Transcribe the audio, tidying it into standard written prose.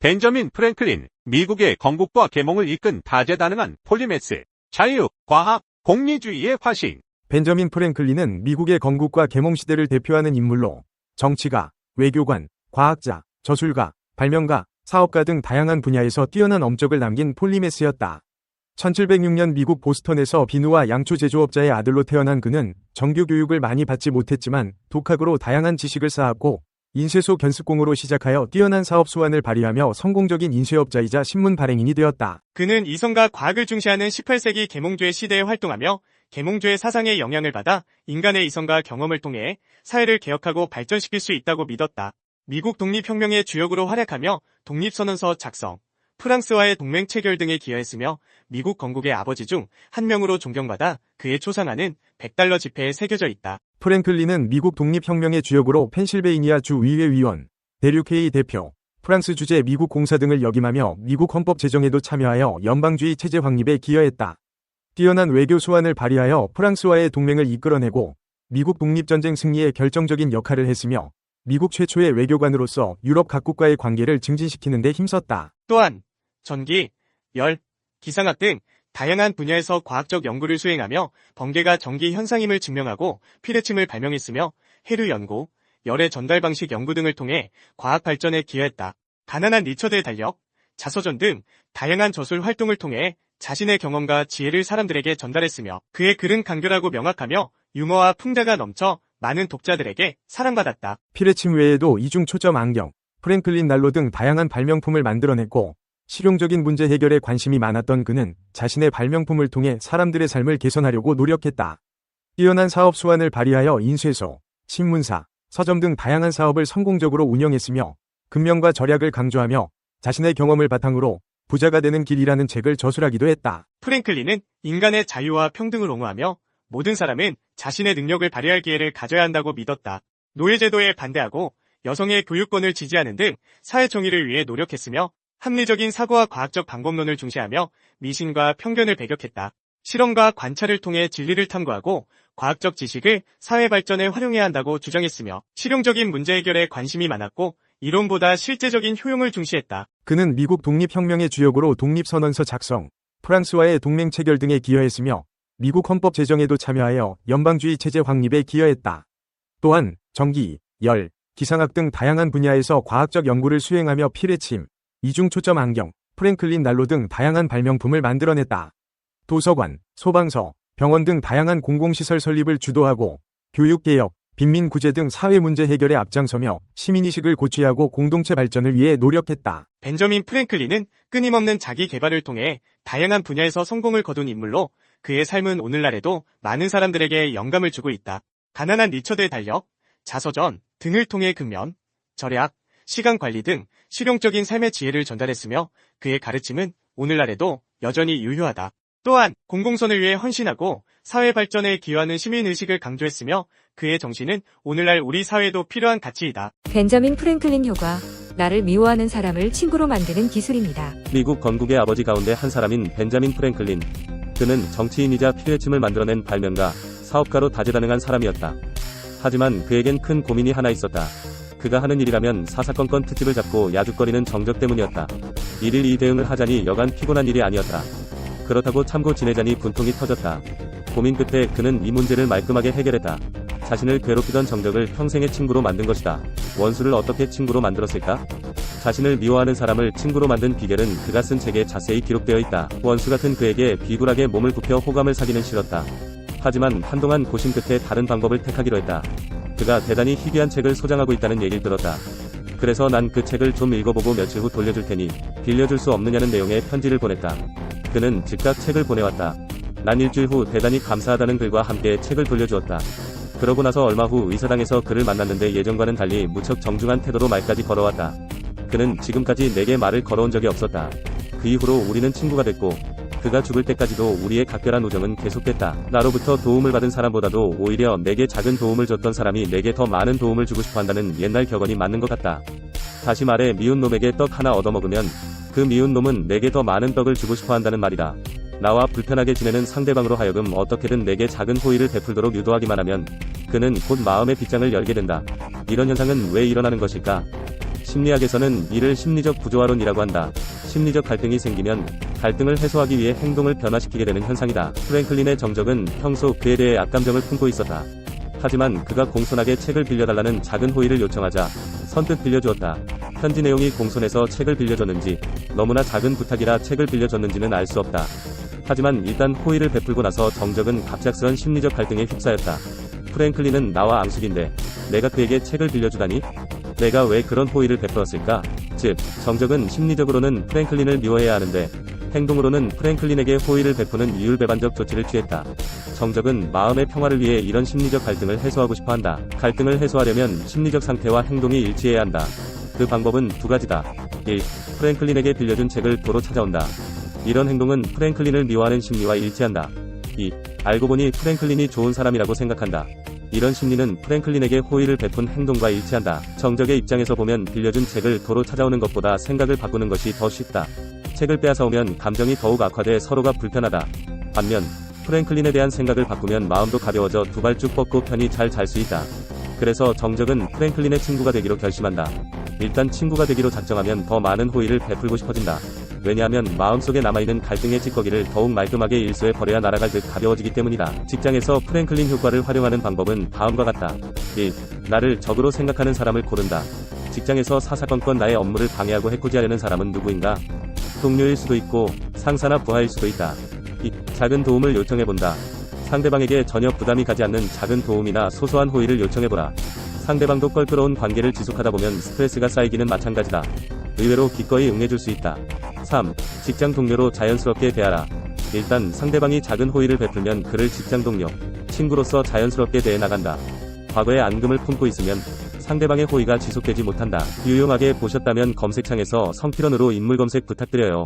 벤저민 프랭클린, 미국의 건국과 계몽을 이끈 다재다능한 폴리메스, 자유, 과학, 공리주의의 화신. 벤저민 프랭클린은 미국의 건국과 계몽 시대를 대표하는 인물로 정치가, 외교관, 과학자, 저술가, 발명가, 사업가 등 다양한 분야에서 뛰어난 업적을 남긴 폴리메스였다. 1706년 미국 보스턴에서 비누와 양초 제조업자의 아들로 태어난 그는 정규 교육을 많이 받지 못했지만 독학으로 다양한 지식을 쌓았고 인쇄소 견습공으로 시작하여 뛰어난 사업 수완을 발휘하며 성공적인 인쇄업자이자 신문 발행인이 되었다. 그는 이성과 과학을 중시하는 18세기 계몽주의 시대에 활동하며 계몽주의 사상에 영향을 받아 인간의 이성과 경험을 통해 사회를 개혁하고 발전시킬 수 있다고 믿었다. 미국 독립혁명의 주역으로 활약하며 독립선언서 작성, 프랑스와의 동맹 체결 등에 기여했으며 미국 건국의 아버지 중 한 명으로 존경받아 그의 초상화는 $100 지폐에 새겨져 있다. 프랭클린은 미국 독립혁명의 주역으로 펜실베이니아 주 의회 위원, 대륙회의 대표, 프랑스 주재 미국 공사 등을 역임하며 미국 헌법 제정에도 참여하여 연방주의 체제 확립에 기여했다. 뛰어난 외교 수완을 발휘하여 프랑스와의 동맹을 이끌어내고 미국 독립전쟁 승리에 결정적인 역할을 했으며 미국 최초의 외교관으로서 유럽 각국과의 관계를 증진시키는 데 힘썼다. 또한 전기, 열, 기상학 등 다양한 분야에서 과학적 연구를 수행하며 번개가 전기 현상임을 증명하고 피레침을 발명했으며 해류 연구, 열의 전달 방식 연구 등을 통해 과학 발전에 기여했다. 가난한 리처드의 달력, 자서전 등 다양한 저술 활동을 통해 자신의 경험과 지혜를 사람들에게 전달했으며 그의 글은 간결하고 명확하며 유머와 풍자가 넘쳐 많은 독자들에게 사랑받았다. 피레침 외에도 이중 초점 안경, 프랭클린 난로 등 다양한 발명품을 만들어냈고 실용적인 문제 해결에 관심이 많았던 그는 자신의 발명품을 통해 사람들의 삶을 개선하려고 노력했다. 뛰어난 사업 수완을 발휘하여 인쇄소, 신문사, 서점 등 다양한 사업을 성공적으로 운영했으며 근면과 절약을 강조하며 자신의 경험을 바탕으로 부자가 되는 길이라는 책을 저술하기도 했다. 프랭클린은 인간의 자유와 평등을 옹호하며 모든 사람은 자신의 능력을 발휘할 기회를 가져야 한다고 믿었다. 노예제도에 반대하고 여성의 교육권을 지지하는 등 사회 정의를 위해 노력했으며 합리적인 사고와 과학적 방법론을 중시하며 미신과 편견을 배격했다. 실험과 관찰을 통해 진리를 탐구하고 과학적 지식을 사회 발전에 활용해야 한다고 주장했으며 실용적인 문제 해결에 관심이 많았고 이론보다 실제적인 효용을 중시했다. 그는 미국 독립혁명의 주역으로 독립선언서 작성, 프랑스와의 동맹 체결 등에 기여했으며 미국 헌법 제정에도 참여하여 연방주의 체제 확립에 기여했다. 또한 전기, 열, 기상학 등 다양한 분야에서 과학적 연구를 수행하며 피레침, 이중 초점 안경, 프랭클린 난로 등 다양한 발명품을 만들어냈다. 도서관, 소방서, 병원 등 다양한 공공시설 설립을 주도하고 교육개혁, 빈민구제 등 사회 문제 해결에 앞장서며 시민의식을 고취하고 공동체 발전을 위해 노력했다. 벤저민 프랭클린은 끊임없는 자기 개발을 통해 다양한 분야에서 성공을 거둔 인물로 그의 삶은 오늘날에도 많은 사람들에게 영감을 주고 있다. 가난한 리처드의 달력, 자서전 등을 통해 근면, 절약, 시간 관리 등 실용적인 삶의 지혜를 전달했으며 그의 가르침은 오늘날에도 여전히 유효하다. 또한 공공선을 위해 헌신하고 사회 발전에 기여하는 시민의식을 강조했으며 그의 정신은 오늘날 우리 사회에도 필요한 가치이다. 벤저민 프랭클린 효과, 나를 미워하는 사람을 친구로 만드는 기술입니다. 미국 건국의 아버지 가운데 한 사람인 벤자민 프랭클린. 그는 정치인이자 피레침을 만들어낸 발명가, 사업가로 다재다능한 사람이었다. 하지만 그에겐 큰 고민이 하나 있었다. 그가 하는 일이라면 사사건건 특집을 잡고 야죽거리는 정적 때문이었다. 일일 이 대응을 하자니 여간 피곤한 일이 아니었다. 그렇다고 참고 지내자니 분통이 터졌다. 고민 끝에 그는 이 문제를 말끔하게 해결했다. 자신을 괴롭히던 정적을 평생의 친구로 만든 것이다. 원수를 어떻게 친구로 만들었을까? 자신을 미워하는 사람을 친구로 만든 비결은 그가 쓴 책에 자세히 기록되어 있다. 원수 같은 그에게 비굴하게 몸을 굽혀 호감을 사기는 싫었다. 하지만 한동안 고심 끝에 다른 방법을 택하기로 했다. 그가 대단히 희귀한 책을 소장하고 있다는 얘기를 들었다. 그래서 난 그 책을 좀 읽어보고 며칠 후 돌려줄 테니 빌려줄 수 없느냐는 내용의 편지를 보냈다. 그는 즉각 책을 보내왔다. 난 일주일 후 대단히 감사하다는 글과 함께 책을 돌려주었다. 그러고 나서 얼마 후 의사당에서 그를 만났는데 예전과는 달리 무척 정중한 태도로 말까지 걸어왔다. 그는 지금까지 내게 말을 걸어온 적이 없었다. 그 이후로 우리는 친구가 됐고 그가 죽을 때까지도 우리의 각별한 우정은 계속됐다. 나로부터 도움을 받은 사람보다도 오히려 내게 작은 도움을 줬던 사람이 내게 더 많은 도움을 주고 싶어 한다는 옛날 격언이 맞는 것 같다. 다시 말해 미운 놈에게 떡 하나 얻어먹으면 그 미운 놈은 내게 더 많은 떡을 주고 싶어 한다는 말이다. 나와 불편하게 지내는 상대방으로 하여금 어떻게든 내게 작은 호의를 베풀도록 유도하기만 하면 그는 곧 마음의 빗장을 열게 된다. 이런 현상은 왜 일어나는 것일까? 심리학에서는 이를 심리적 부조화론이라고 한다. 심리적 갈등이 생기면 갈등을 해소하기 위해 행동을 변화시키게 되는 현상이다. 프랭클린의 정적은 평소 그에 대해 악감정을 품고 있었다. 하지만 그가 공손하게 책을 빌려달라는 작은 호의를 요청하자 선뜻 빌려주었다. 편지 내용이 공손해서 책을 빌려줬는지 너무나 작은 부탁이라 책을 빌려줬는지는 알 수 없다. 하지만 일단 호의를 베풀고 나서 정적은 갑작스런 심리적 갈등에 휩싸였다. 프랭클린은 나와 앙숙인데 내가 그에게 책을 빌려주다니? 내가 왜 그런 호의를 베풀었을까? 즉, 정적은 심리적으로는 프랭클린을 미워해야 하는데 행동으로는 프랭클린에게 호의를 베푸는 이율배반적 조치를 취했다. 정적은 마음의 평화를 위해 이런 심리적 갈등을 해소하고 싶어 한다. 갈등을 해소하려면 심리적 상태와 행동이 일치해야 한다. 그 방법은 두 가지다. 1. 프랭클린에게 빌려준 책을 도로 찾아온다. 이런 행동은 프랭클린을 미워하는 심리와 일치한다. 2. 알고 보니 프랭클린이 좋은 사람이라고 생각한다. 이런 심리는 프랭클린에게 호의를 베푼 행동과 일치한다. 정적의 입장에서 보면 빌려준 책을 도로 찾아오는 것보다 생각을 바꾸는 것이 더 쉽다. 책을 빼앗아오면 감정이 더욱 악화돼 서로가 불편하다. 반면 프랭클린에 대한 생각을 바꾸면 마음도 가벼워져 두 발 쭉 뻗고 편히 잘 잘 수 있다. 그래서 정적은 프랭클린의 친구가 되기로 결심한다. 일단 친구가 되기로 작정하면 더 많은 호의를 베풀고 싶어진다. 왜냐하면 마음속에 남아있는 갈등의 찌꺼기를 더욱 말끔하게 일소에 버려야 날아갈 듯 가벼워지기 때문이다. 직장에서 프랭클린 효과를 활용하는 방법은 다음과 같다. 1. 나를 적으로 생각하는 사람을 고른다. 직장에서 사사건건 나의 업무를 방해하고 해코지하려는 사람은 누구인가? 동료일 수도 있고 상사나 부하일 수도 있다. 2. 작은 도움을 요청해본다. 상대방에게 전혀 부담이 가지 않는 작은 도움이나 소소한 호의를 요청해보라. 상대방도 껄끄러운 관계를 지속하다 보면 스트레스가 쌓이기는 마찬가지다. 의외로 기꺼이 응해줄 수 있다. 3. 직장 동료로 자연스럽게 대하라. 일단 상대방이 작은 호의를 베풀면 그를 직장 동료, 친구로서 자연스럽게 대해 나간다. 과거에 앙금을 품고 있으면 상대방의 호의가 지속되지 못한다. 유용하게 보셨다면 검색창에서 성필원으로 인물 검색 부탁드려요.